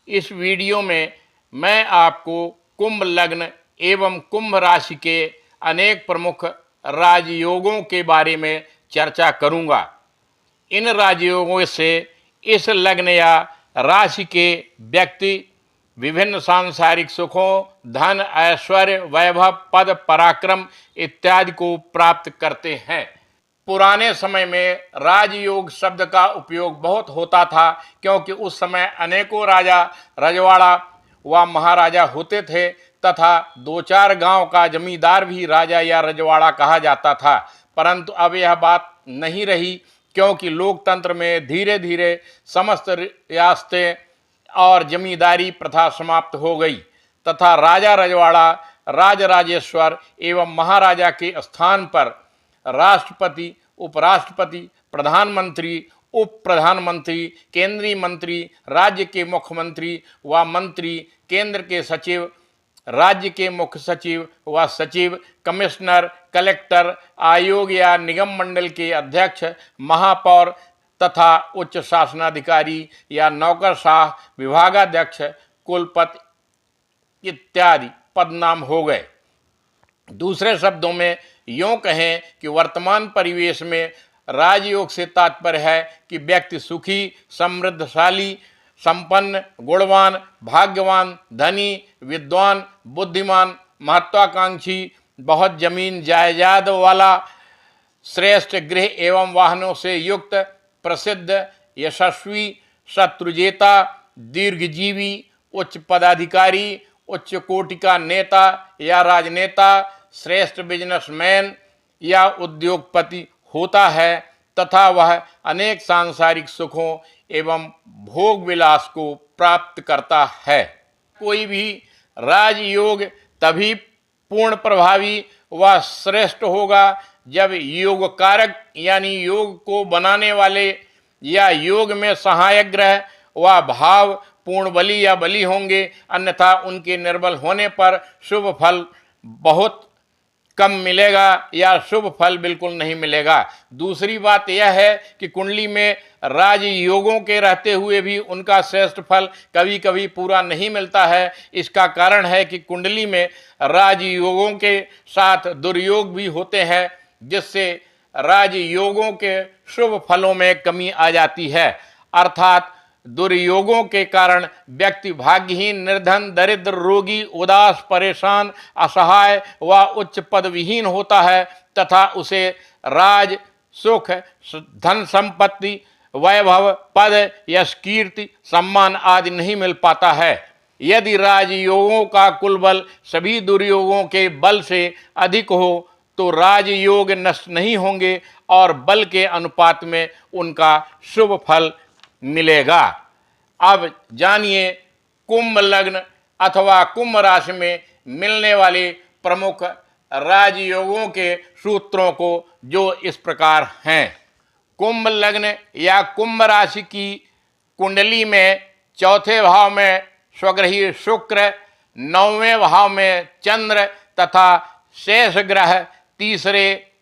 इस वीडियो में मैं आपको कुंभ लग्न एवं कुंभ राशि के अनेक प्रमुख राजयोगों के बारे में चर्चा करूंगा। इन राजयोगों से इस लग्न या राशि के व्यक्ति विभिन्न सांसारिक सुखों, धन, ऐश्वर्य, वैभव, पद, पराक्रम इत्यादि को प्राप्त करते हैं। पुराने समय में राजयोग शब्द का उपयोग बहुत होता था, क्योंकि उस समय अनेकों राजा, रजवाड़ा व महाराजा होते थे तथा दो चार गांव का जमींदार भी राजा या रजवाड़ा कहा जाता था। परंतु अब यह बात नहीं रही, क्योंकि लोकतंत्र में धीरे धीरे समस्त रियासतें और जमींदारी प्रथा समाप्त हो गई तथा राजा, रजवाड़ा, राजराजेश्वर एवं महाराजा के स्थान पर राष्ट्रपति, उपराष्ट्रपति, प्रधानमंत्री, उप प्रधानमंत्री, केंद्रीय मंत्री, राज्य के मुख्यमंत्री व मंत्री, केंद्र के सचिव, राज्य के मुख्य सचिव व सचिव, कमिश्नर, कलेक्टर, आयोग या निगम मंडल के अध्यक्ष, महापौर तथा उच्च शासनाधिकारी या नौकरशाह, विभागाध्यक्ष, कुलपति इत्यादि पदनाम हो गए। दूसरे शब्दों में यूँ कहें कि वर्तमान परिवेश में राजयोग से तात्पर्य है कि व्यक्ति सुखी, समृद्धशाली, संपन्न, गुणवान, भाग्यवान, धनी, विद्वान, बुद्धिमान, महत्वाकांक्षी, बहुत जमीन जायदाद वाला, श्रेष्ठ गृह एवं वाहनों से युक्त, प्रसिद्ध, यशस्वी, शत्रुजेता, दीर्घजीवी, उच्च पदाधिकारी, उच्च कोटि का नेता या राजनेता, श्रेष्ठ बिजनेसमैन या उद्योगपति होता है तथा वह अनेक सांसारिक सुखों एवं भोग विलास को प्राप्त करता है। कोई भी राजयोग तभी पूर्ण प्रभावी व श्रेष्ठ होगा जब योग कारक यानी योग को बनाने वाले या योग में सहायक ग्रह व भाव पूर्ण बली या बली होंगे, अन्यथा उनके निर्बल होने पर शुभ फल बहुत कम मिलेगा या शुभ फल बिल्कुल नहीं मिलेगा। दूसरी बात यह है कि कुंडली में राजयोगों के रहते हुए भी उनका श्रेष्ठ फल कभी कभी पूरा नहीं मिलता है। इसका कारण है कि कुंडली में राजयोगों के साथ दुर्योग भी होते हैं, जिससे राजयोगों के शुभ फलों में कमी आ जाती है। अर्थात दुर्योगों के कारण व्यक्ति भाग्यहीन, निर्धन, दरिद्र, रोगी, उदास, परेशान, असहाय व उच्च पद विहीन होता है तथा उसे राज, सुख, धन संपत्ति, वैभव, पद, यश, कीर्ति, सम्मान आदि नहीं मिल पाता है। यदि राजयोगों का कुल बल सभी दुर्योगों के बल से अधिक हो तो राजयोग नष्ट नहीं होंगे और बल के अनुपात में उनका शुभ फल मिलेगा। अब जानिए कुंभ लग्न अथवा कुंभ राशि में मिलने वाले प्रमुख राजयोगों के सूत्रों को, जो इस प्रकार हैं। कुंभ लग्न या कुंभ राशि की कुंडली में चौथे भाव में स्वग्रही शुक्र, नौवें भाव में चंद्र तथा शेष ग्रह तीसरे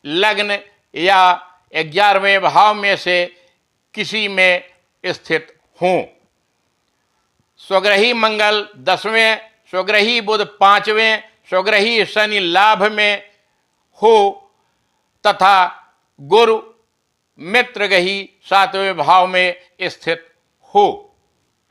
लग्न या 11वें भाव में से किसी में स्थित हों। स्वग्रही मंगल 10वें, स्वग्रही बुध 5वें, स्वग्रही शनि लाभ में हो तथा गुरु मित्र ग्रही 7वें भाव में स्थित हो।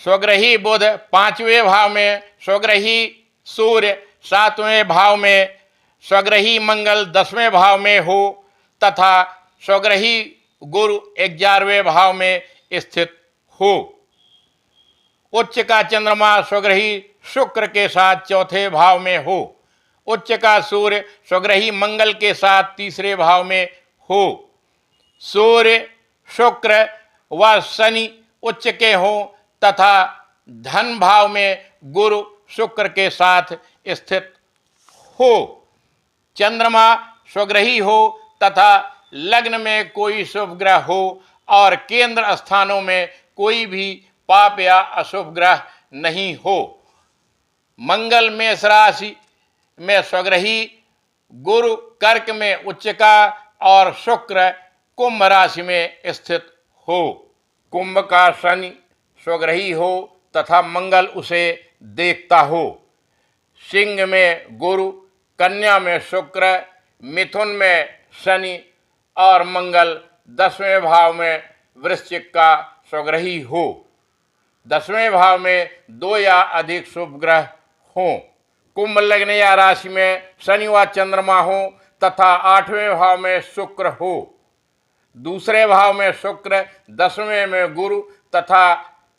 स्वग्रही बुध 5वें भाव में, स्वग्रही सूर्य 7वें भाव में, स्वग्रही मंगल 10वें भाव में हो तथा स्वग्रही गुरु 11वें भाव में स्थित हो। उच्च का चंद्रमा स्वग्रही शुक्र के साथ चौथे भाव में हो। उच्च का सूर्य स्वग्रही मंगल के साथ तीसरे भाव में हो। सूर्य, शुक्र व शनि उच्च के हो तथा धन भाव में गुरु शुक्र के साथ स्थित हो। चंद्रमा स्वग्रही हो तथा लग्न में कोई शुभ ग्रह हो और केंद्र स्थानों में कोई भी पाप या अशुभ ग्रह नहीं हो। मंगल मेष राशि में स्वग्रही, गुरु कर्क में उच्च का और शुक्र कुंभ राशि में स्थित हो। कुंभ का शनि स्वग्रही हो तथा मंगल उसे देखता हो। सिंह में गुरु, कन्या में शुक्र, मिथुन में शनि और मंगल 10वें भाव में वृश्चिक का स्वग्रही हो। 10वें भाव में 2 या अधिक शुभ ग्रह हों। कुंभ लग्न या राशि में शनि व चंद्रमा हो तथा 8वें भाव में शुक्र हो। दूसरे भाव में शुक्र, 10वें में गुरु तथा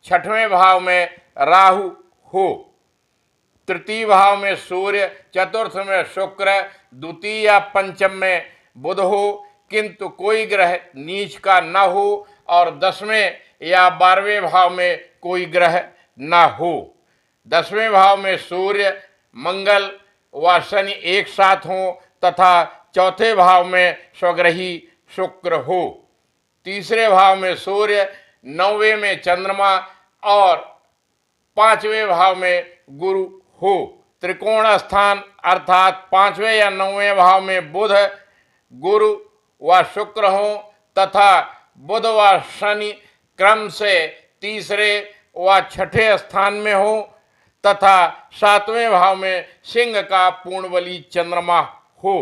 6वें भाव में राहु हो। तृतीय भाव में सूर्य, चतुर्थ में शुक्र, द्वितीय या पंचम में बुध हो, किंतु कोई ग्रह नीच का न हो और 10वें या 12वें भाव में कोई ग्रह न हो। 10वें भाव में सूर्य, मंगल व शनि एक साथ हों तथा चौथे भाव में स्वग्रही शुक्र हो। तीसरे भाव में सूर्य, 9वें में चंद्रमा और 5वें भाव में गुरु हो। त्रिकोण स्थान अर्थात 5वें या 9वें भाव में बुध, गुरु व शुक्र हो तथा बुध व शनि क्रम से तीसरे व छठे स्थान में हो तथा 7वें भाव में सिंह का पूर्णबली चंद्रमा हो।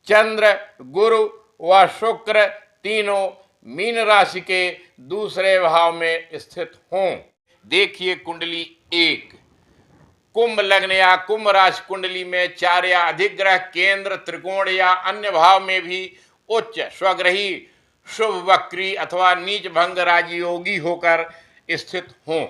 चंद्र, गुरु व शुक्र तीनों मीन राशि के दूसरे भाव में स्थित हों। देखिए कुंडली 1। कुंभ लग्न या कुंभ राशि कुंडली में 4 या अधिक ग्रह केंद्र, त्रिकोण या अन्य भाव में भी उच्च स्वग्रही, शुभ, वक्री अथवा नीच भंग राजयोगी होकर स्थित हों।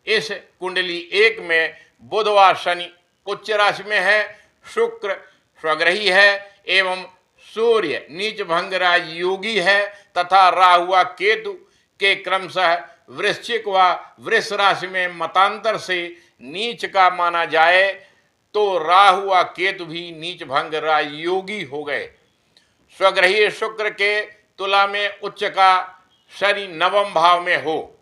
इस कुंडली 1 में बुध व शनि उच्च राशि में है, शुक्र स्वग्रही है एवं सूर्य नीच भंग राजयोगी है तथा राहु व केतु के क्रमशः वृश्चिक व वृष राशि में मतांतर से नीच का माना जाए तो राहु व केतु भी नीच भंग राजयोगी हो गए। स्वग्रही शुक्र के तुला में उच्च का शनि 9वें भाव में हो,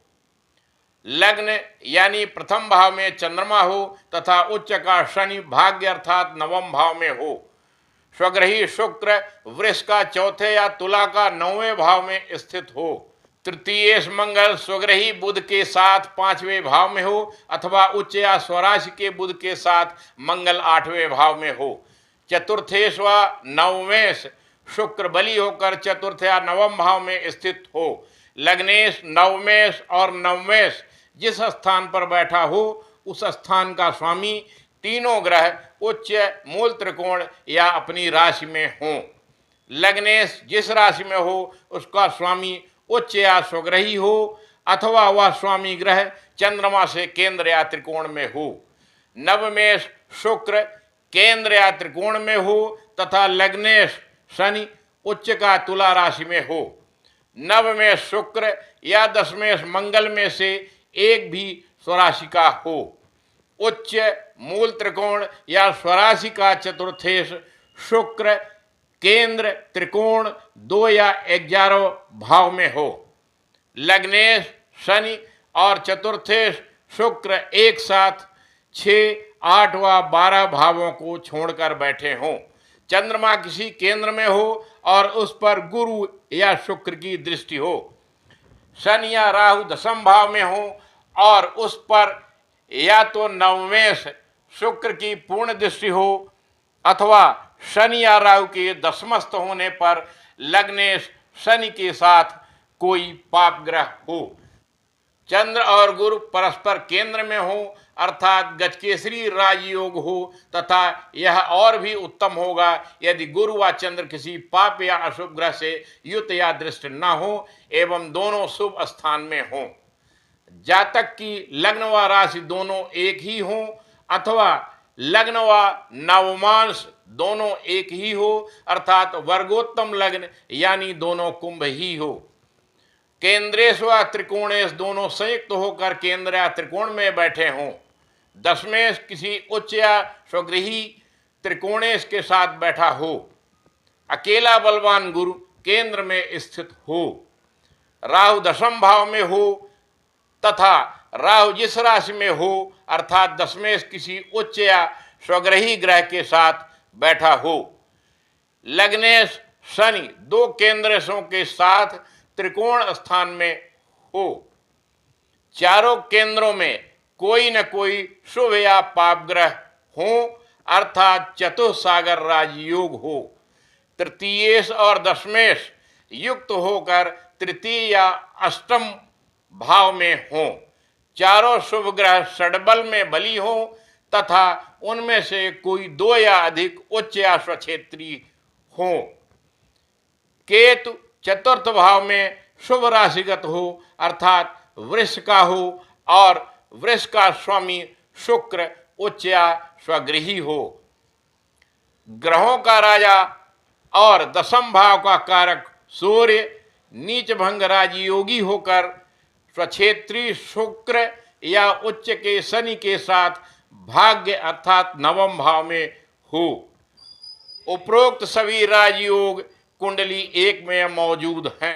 लग्न यानी प्रथम भाव में चंद्रमा हो तथा उच्च का शनि भाग्य अर्थात 9वें भाव में हो। स्वग्रही शुक्र वृष का चौथे या तुला का 9वें भाव में स्थित हो। तृतीय मंगल स्वग्रही बुध के साथ 5वें भाव में हो अथवा उच्च या स्वराशि के बुध के साथ मंगल 8वें भाव में हो। चतुर्थेश व नवमेश शुक्र बली होकर चतुर्थ या 9वें भाव में स्थित हो। लग्नेश, नवमेश और नवमेश जिस स्थान पर बैठा हो उस स्थान का स्वामी तीनों ग्रह उच्च मूल त्रिकोण या अपनी राशि में हों। लग्नेश जिस राशि में हो उसका स्वामी उच्च या स्वग्रही हो अथवा वह स्वामी ग्रह चंद्रमा से केंद्र या त्रिकोण में हो। नवमेश शुक्र केंद्र या त्रिकोण में हो तथा लग्नेश शनि उच्च का तुला राशि में हो। नवमेश शुक्र या दशमेश मंगल में से एक भी स्वराशि का हो। उच्च मूल त्रिकोण या स्वराशि का चतुर्थेश शुक्र केंद्र त्रिकोण 2 या 11 भाव में हो। लग्नेश शनि और चतुर्थेश शुक्र एक साथ 6, 8 व 12 भावों को छोड़कर बैठे हों। चंद्रमा किसी केंद्र में हो और उस पर गुरु या शुक्र की दृष्टि हो। शनि या राहु 10वें भाव में हो और उस पर या तो नवमेश शुक्र की पूर्ण दृष्टि हो अथवा शनि या राहु के दशमस्त होने पर लग्नेश शनि के साथ कोई पाप ग्रह हो। चंद्र और गुरु परस्पर केंद्र में हो अर्थात गजकेसरी राजयोग हो तथा यह और भी उत्तम होगा यदि गुरु व चंद्र किसी पाप या अशुभ ग्रह से युत या दृष्ट न हो एवं दोनों शुभ स्थान में हों। जातक की लग्न व राशि दोनों एक ही हों अथवा लग्न व नवमांश दोनों एक ही हो अर्थात वर्गोत्तम लग्न यानी दोनों कुंभ ही हो। केंद्रेश व त्रिकोणेश दोनों संयुक्त होकर केंद्र या त्रिकोण में बैठे हों। दशमेश किसी उच्च या स्वगृही त्रिकोणेश के साथ बैठा हो। अकेला बलवान गुरु केंद्र में स्थित हो। राहु 10वें भाव में हो तथा राहु जिस राशि में हो अर्थात दशमेश किसी उच्च या स्वग्रही ग्रह के साथ बैठा हो। लग्नेश शनि 2 केंद्रेशों के साथ त्रिकोण स्थान में हो। चारों केंद्रों में कोई न कोई शुभ या पाप ग्रह हो, अर्थात चतुसागर राजयोग हो। तृतीयेश और दशमेश युक्त होकर तृतीय या अष्टम भाव में हो। चारों शुभ ग्रह षड्बल में बली हो तथा उनमें से कोई दो या अधिक उच्च या स्वक्षेत्री हो। केतु चतुर्थ भाव में शुभ राशिगत हो, अर्थात वृष का हो और वृष का स्वामी शुक्र उच्च या स्वगृही हो। ग्रहों का राजा और दशम भाव का कारक सूर्य नीच भंग राजयोगी होकर स्वक्षेत्री शुक्र या उच्च के शनि के साथ भाग्य अर्थात नवम भाव में हो। उपरोक्त सभी राजयोग कुंडली एक में मौजूद हैं।